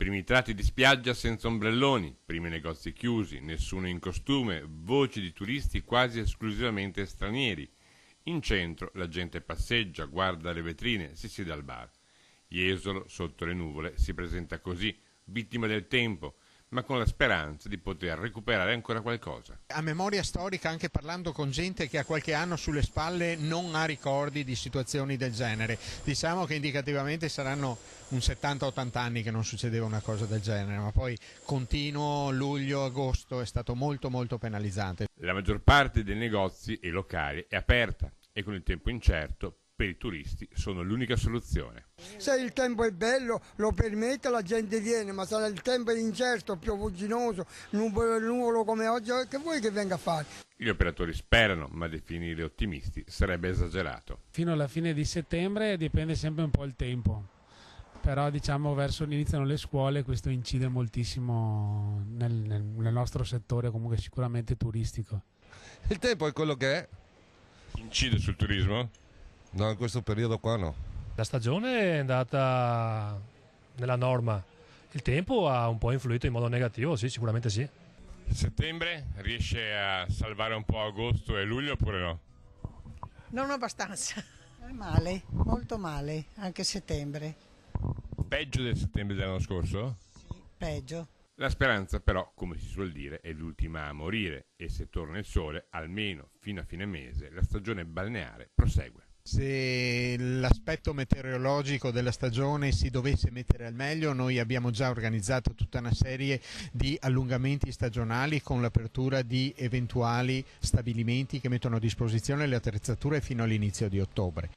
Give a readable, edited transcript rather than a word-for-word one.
Primi tratti di spiaggia senza ombrelloni, primi negozi chiusi, nessuno in costume, voci di turisti quasi esclusivamente stranieri. In centro la gente passeggia, guarda le vetrine, si siede al bar. Jesolo, sotto le nuvole, si presenta così, vittima del tempo, ma con la speranza di poter recuperare ancora qualcosa. A memoria storica, anche parlando con gente che ha qualche anno sulle spalle, non ha ricordi di situazioni del genere. Diciamo che indicativamente saranno un 70-80 anni che non succedeva una cosa del genere, ma poi continuo, luglio, agosto è stato molto penalizzante. La maggior parte dei negozi e locali è aperta e con il tempo incerto per i turisti sono l'unica soluzione. Se il tempo è bello, lo permette, la gente viene, ma se il tempo è incerto, piovugginoso, nuvolo come oggi, che vuoi che venga a fare? Gli operatori sperano, ma definire ottimisti sarebbe esagerato. Fino alla fine di settembre dipende sempre un po' il tempo, però diciamo verso l'inizio delle scuole questo incide moltissimo nel nostro settore, comunque sicuramente turistico. Il tempo è quello che è. Incide sul turismo? No, in questo periodo qua no. La stagione è andata nella norma, il tempo ha un po' influito in modo negativo, sì, sicuramente sì. Settembre riesce a salvare un po' agosto e luglio oppure no? Non abbastanza. È male, molto male, anche settembre. Peggio del settembre dell'anno scorso? Sì, peggio. La speranza però, come si suol dire, è l'ultima a morire e se torna il sole, almeno fino a fine mese, la stagione balneare prosegue. Se l'aspetto meteorologico della stagione si dovesse mettere al meglio, noi abbiamo già organizzato tutta una serie di allungamenti stagionali con l'apertura di eventuali stabilimenti che mettono a disposizione le attrezzature fino all'inizio di ottobre.